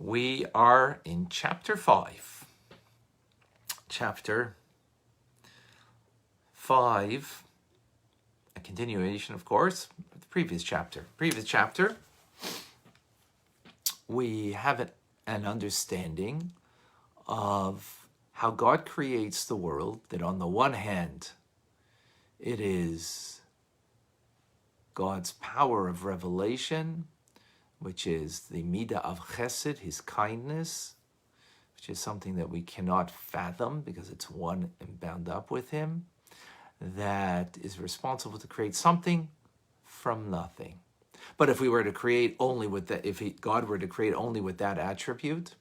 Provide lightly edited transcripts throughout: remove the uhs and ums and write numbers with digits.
We are in chapter 5. Chapter 5, a continuation, of course, of the previous chapter. Previous chapter, we have an understanding of how God creates the world, that on the one hand, it is God's power of revelation, which is the midah of chesed, his kindness, which is something that we cannot fathom because it's one and bound up with him, that is responsible to create something from nothing. But if we were to create only with that, God were to create only with that attribute,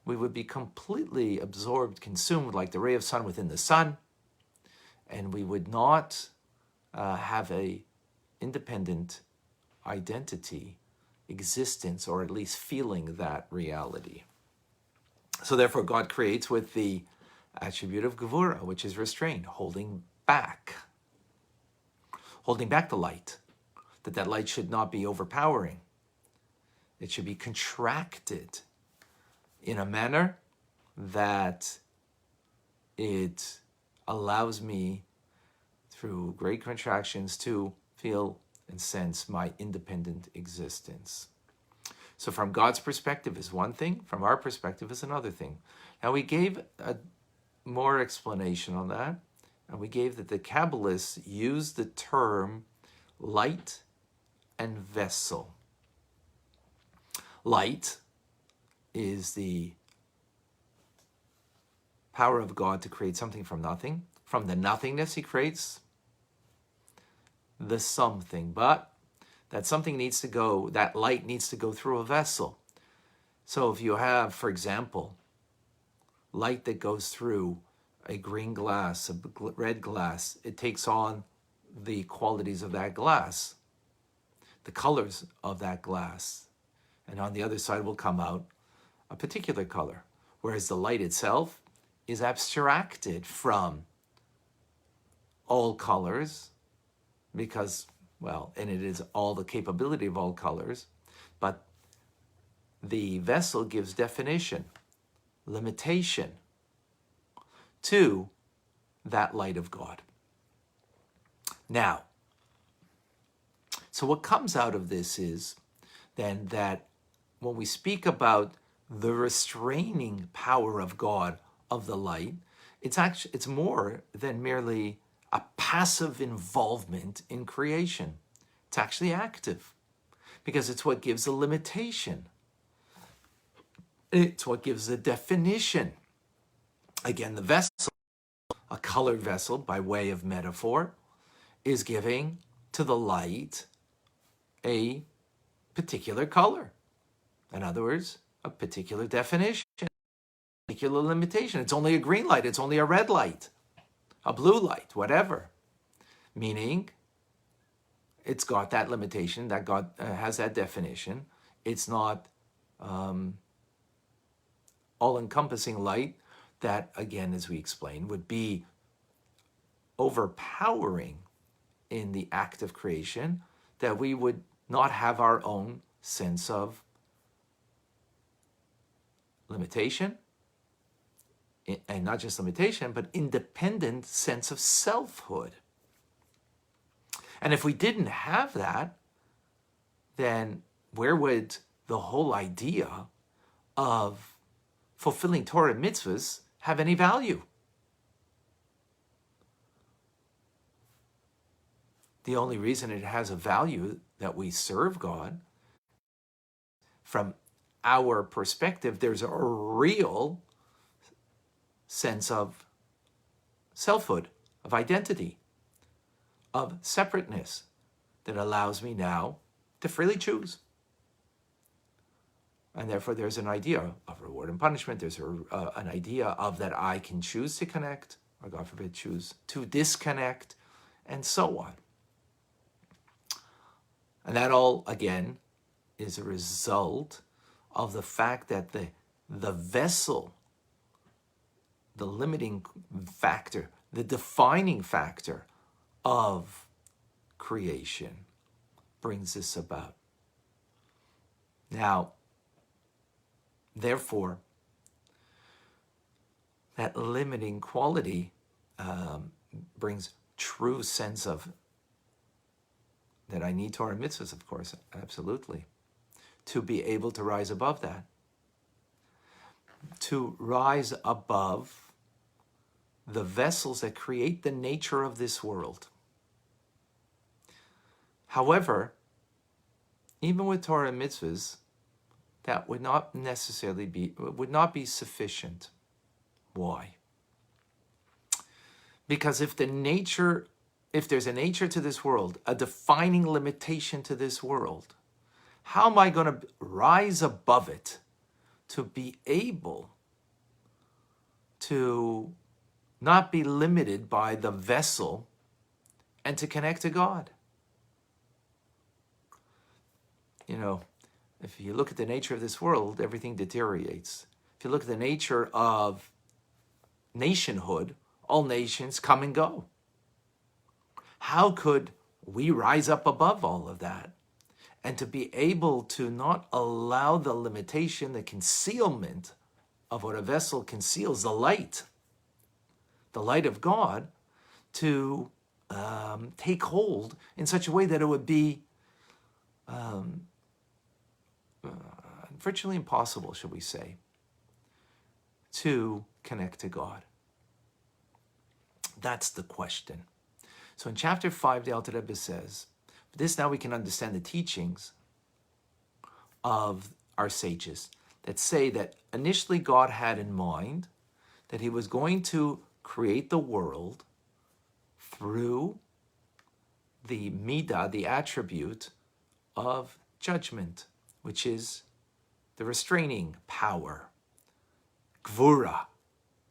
we would be completely absorbed, consumed like the ray of sun within the sun, and we would not have a independent identity, existence, or at least feeling that reality. So therefore, God creates with the attribute of gevura, which is restraint, holding back the light, that light should not be overpowering. It should be contracted in a manner that it allows me, through great contractions, to feel and sense my independent existence. So from God's perspective is one thing, from our perspective is another thing. Now we gave a more explanation on that, and we gave that the Kabbalists used the term light and vessel. Light is the power of God to create something from nothing. From the nothingness he creates the something, but that something needs to go, that light needs to go through a vessel. So if you have, for example, light that goes through a green glass, a red glass, it takes on the qualities of that glass, the colors of that glass, and on the other side will come out a particular color, whereas the light itself is abstracted from all colors because, well, and it is all the capability of all colors, but the vessel gives definition, limitation to that light of God. Now, so what comes out of this is then that when we speak about the restraining power of God, of the light, it's more than merely a passive involvement in creation. It's actually active because it's what gives a limitation. It's what gives a definition. Again, the vessel, a colored vessel by way of metaphor, is giving to the light a particular color. In other words, a particular definition, particular limitation. It's only a green light, it's only a red light, a blue light, whatever. Meaning, it's got that limitation, that God has that definition. It's not all-encompassing light that, again, as we explained, would be overpowering in the act of creation, that we would not have our own sense of limitation, and not just limitation, but independent sense of selfhood. And if we didn't have that, then where would the whole idea of fulfilling Torah mitzvahs have any value? The only reason it has a value that we serve God, from our perspective, there's a real sense of selfhood, of identity, of separateness that allows me now to freely choose. And therefore there's an idea of reward and punishment. There's an idea of that I can choose to connect, or God forbid, choose to disconnect, and so on. And that all, again, is a result of the fact that the vessel, the limiting factor, the defining factor of creation brings this about. Now, Therefore, that limiting quality brings true sense of that I need Torah and mitzvahs, of course, absolutely, to be able to rise above that, to rise above the vessels that create the nature of this world. However, even with Torah and mitzvahs, that would not necessarily would not be sufficient. Why? Because if there's a nature to this world, a defining limitation to this world, how am I going to rise above it to be able to not be limited by the vessel and to connect to God? You know, if you look at the nature of this world, everything deteriorates. If you look at the nature of nationhood, all nations come and go. How could we rise up above all of that and to be able to not allow the limitation, the concealment of what a vessel conceals, the light of God, to take hold in such a way that it would be virtually impossible, should we say, to connect to God? That's the question. So in chapter 5, the Alter Rebbe says, this now we can understand the teachings of our sages that say that initially God had in mind that he was going to create the world through the midah, the attribute of judgment, which is the restraining power. Gvura,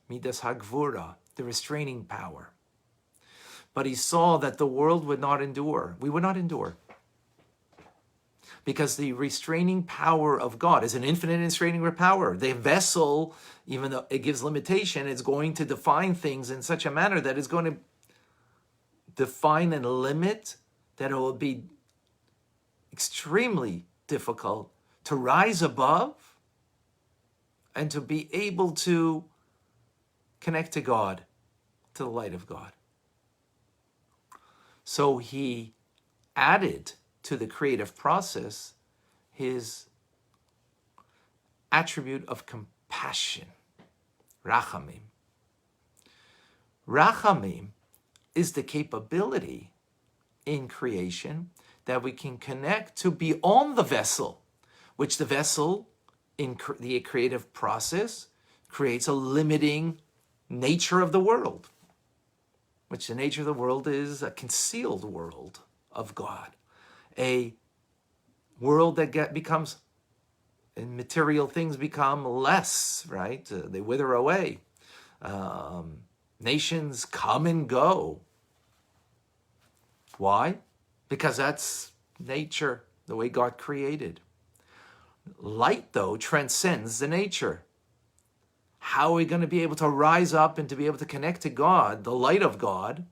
midas hagvura, the restraining power. But he saw that the world would not endure. We would not endure. Because the restraining power of God is an infinite restraining power. The vessel, even though it gives limitation, is going to define things in such a manner that it's going to define and limit that it will be extremely difficult to rise above and to be able to connect to God, to the light of God. So he added to the creative process his attribute of compassion, rachamim. Rachamim is the capability in creation that we can connect to beyond the vessel, which the vessel in the creative process creates a limiting nature of the world, which the nature of the world is a concealed world of God, a world that becomes, and material things become less, right? They wither away. Nations come and go. Why? Because that's nature, the way God created. Light, though, transcends the nature. How are we going to be able to rise up and to be able to connect to God, the light of God,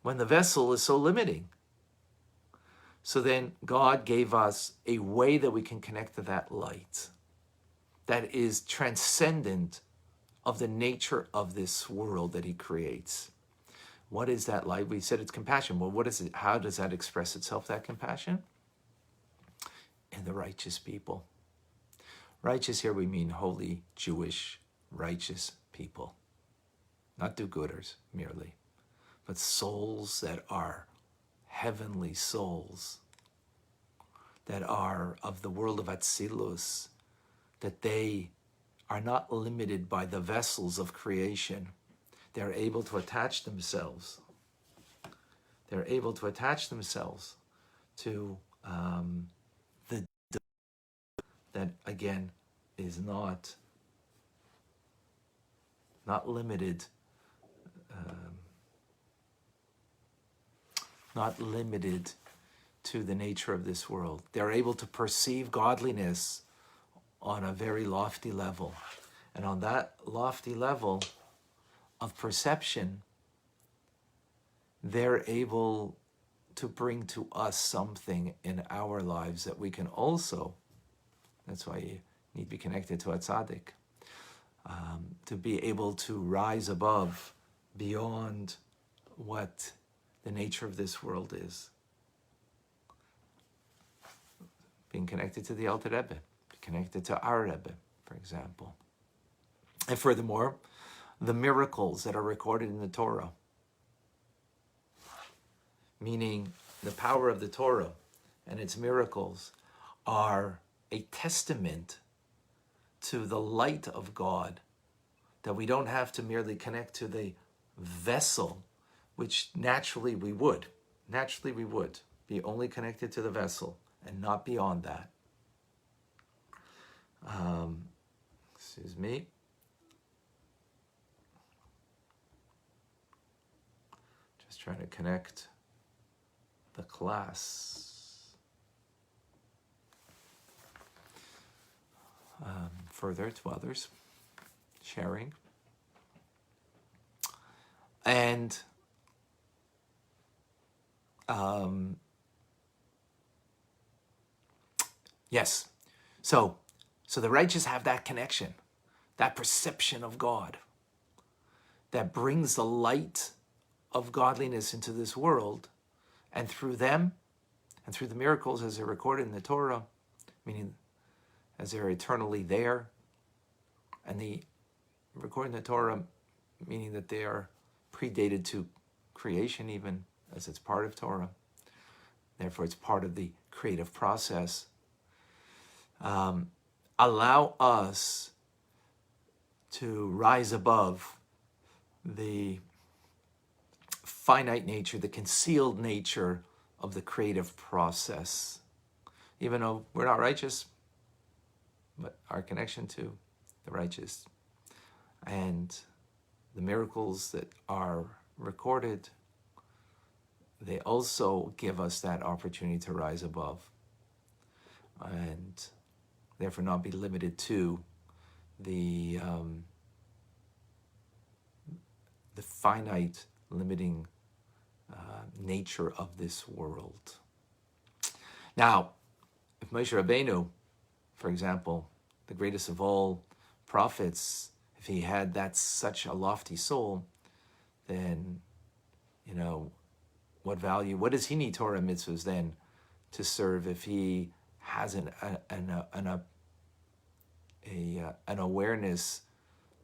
when the vessel is so limiting? So then God gave us a way that we can connect to that light that is transcendent of the nature of this world that he creates. What is that light? We said it's compassion. Well, what is it? How does that express itself, that compassion? In the righteous people. Righteous here we mean holy, Jewish, righteous people. Not do-gooders merely, but souls that are heavenly souls, that are of the world of Atzilus, that they are not limited by the vessels of creation. They're able to attach themselves. They're able to attach themselves to the that, again, is not limited, not limited to the nature of this world. They're able to perceive godliness on a very lofty level. And on that lofty level of perception, they're able to bring to us something in our lives that we can also, that's why You need to be connected to a tzaddik to be able to rise above, beyond what the nature of this world is. Being connected to the Alter Rebbe, connected to our Rebbe, for example. And furthermore, the miracles that are recorded in the Torah, meaning the power of the Torah and its miracles, are a testament to the light of God, that we don't have to merely connect to the vessel, which naturally we would. Naturally we would be only connected to the vessel and not beyond that. Excuse me. Just trying to connect the class further to others, sharing. And yes, so the righteous have that connection, that perception of God, that brings the light of godliness into this world, and through them, and through the miracles as they're recorded in the Torah, meaning as they're eternally there, and the recorded in the Torah, meaning that they are predated to creation, even as it's part of Torah. Therefore, it's part of the creative process. Allow us to rise above the finite nature, the concealed nature of the creative process. Even though we're not righteous, but our connection to the righteous and the miracles that are recorded, they also give us that opportunity to rise above and therefore not be limited to the finite, limiting nature of this world. Now, if Moshe Rabbeinu, for example, the greatest of all prophets, if he had that such a lofty soul, then, you know, what value, what does he need Torah mitzvahs then to serve if he has an awareness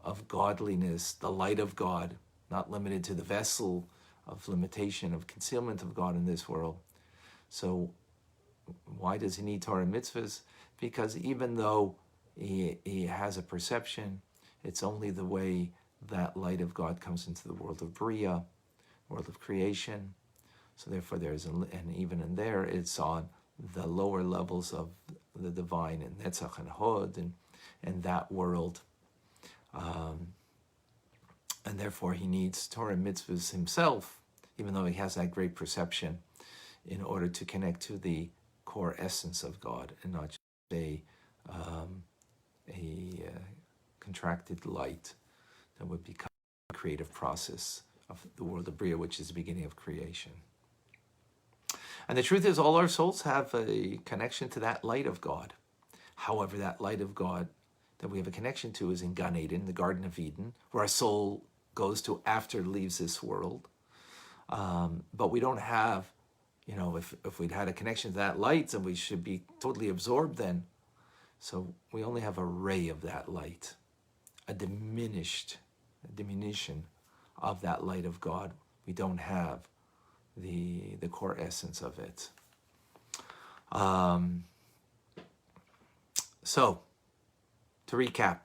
of godliness, the light of God, not limited to the vessel of limitation, of concealment of God in this world. So why does he need Torah mitzvahs? Because even though he has a perception, it's only the way that light of God comes into the world of Bria, world of creation. So therefore and even in there, it's on the lower levels of the divine and Netzach and Hod and that world. And therefore he needs Torah mitzvahs himself, even though he has that great perception, in order to connect to the core essence of God and not just a contracted light that would become a creative process of the world of Bria, which is the beginning of creation. And the truth is, all our souls have a connection to that light of God. However, that light of God that we have a connection to is in Gan Eden, the Garden of Eden, where our soul goes to after it leaves this world. But we don't have, you know, if we'd had a connection to that light, then we should be totally absorbed then. So we only have a ray of that light, a diminution of that light of God. We don't have the core essence of it. So, to recap,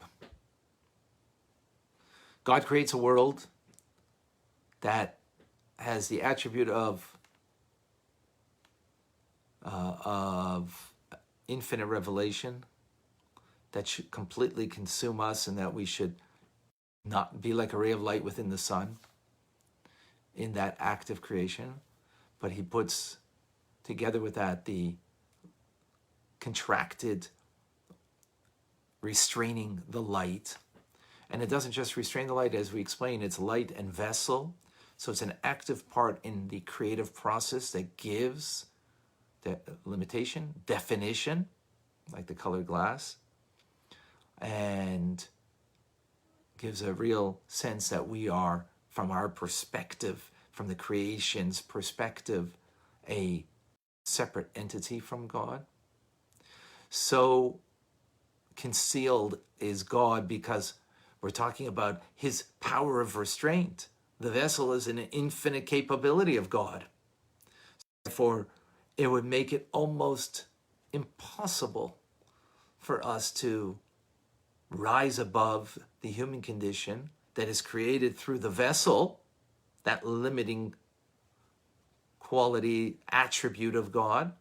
God creates a world that has the attribute of infinite revelation, that should completely consume us, and that we should not be like a ray of light within the sun in that act of creation. But he puts together with that the contracted, restraining the light. And it doesn't just restrain the light, as we explained, it's light and vessel. So it's an active part in the creative process that gives the limitation, definition, like the colored glass. and gives a real sense that we are, from our perspective, from the creation's perspective, a separate entity from God. So concealed is God because we're talking about his power of restraint. The vessel is an infinite capability of God. Therefore, it would make it almost impossible for us to rise above the human condition that is created through the vessel, that limiting quality, attribute of God,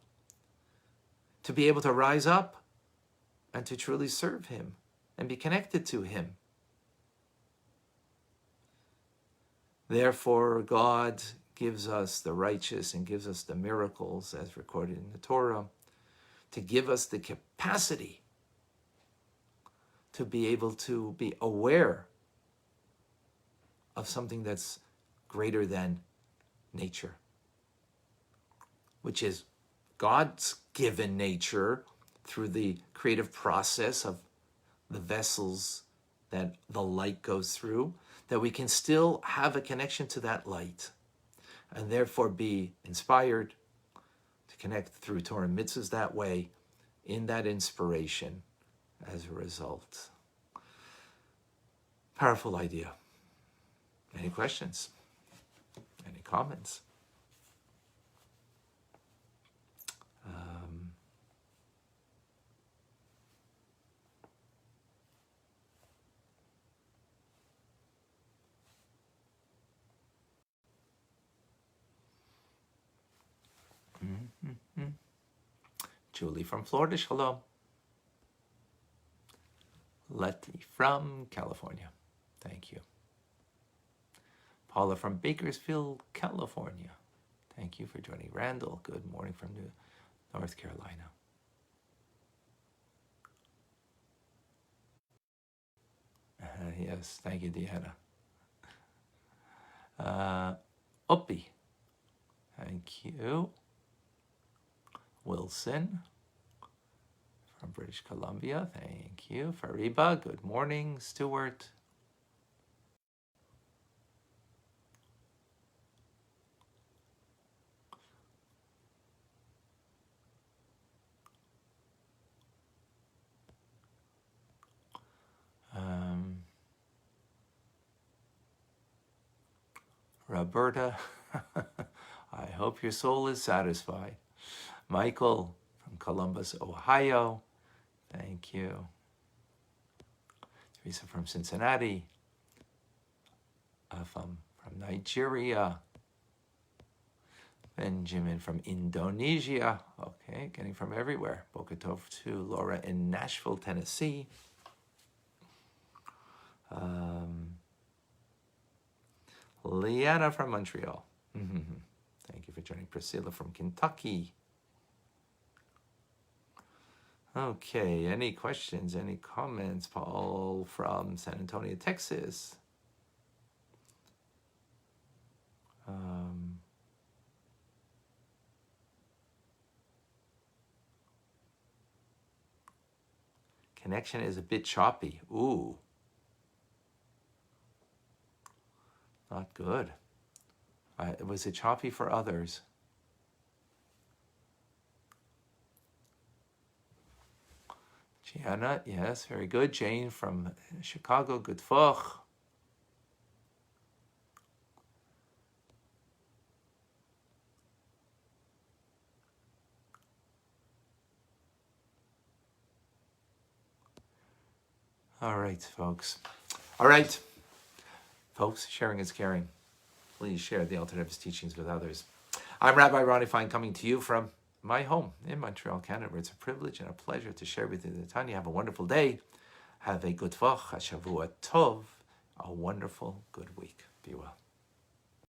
to be able to rise up and to truly serve him and be connected to him. Therefore, God gives us the righteous and gives us the miracles as recorded in the Torah to give us the capacity to be able to be aware of something that's greater than nature, which is God's given nature through the creative process of the vessels that the light goes through, that we can still have a connection to that light and therefore be inspired to connect through Torah and mitzvahs that way, in that inspiration as a result. Powerful idea. Any questions? Any comments? Julie from Florida, shalom. Letty from California, thank you. Paula from Bakersfield, California, thank you for joining. Randall, good morning from North Carolina. Yes, thank you, Deanna. Opie, thank you. Wilson from British Columbia, thank you. Fariba, good morning. Stuart. Roberta, I hope your soul is satisfied. Michael from Columbus, Ohio, thank you. Teresa from Cincinnati, from Nigeria. Benjamin from Indonesia, okay, getting from everywhere. Bokatov to Laura in Nashville, Tennessee. Leanna from Montreal. Thank you for joining. Priscilla from Kentucky. Okay, any questions, any comments? Paul from San Antonio, Texas. Connection is a bit choppy. Ooh. Not good. Was it choppy for others? Gianna, yes, very good. Jane from Chicago, good foch. All right, folks. All right, folks, sharing is caring. Please share the Alternatives teachings with others. I'm Rabbi Ronnie Fine, coming to you from my home in Montreal, Canada, where it's a privilege and a pleasure to share with you the Tanya. Have a wonderful day. Have a good vach, a shavua tov, a wonderful, good week. Be well.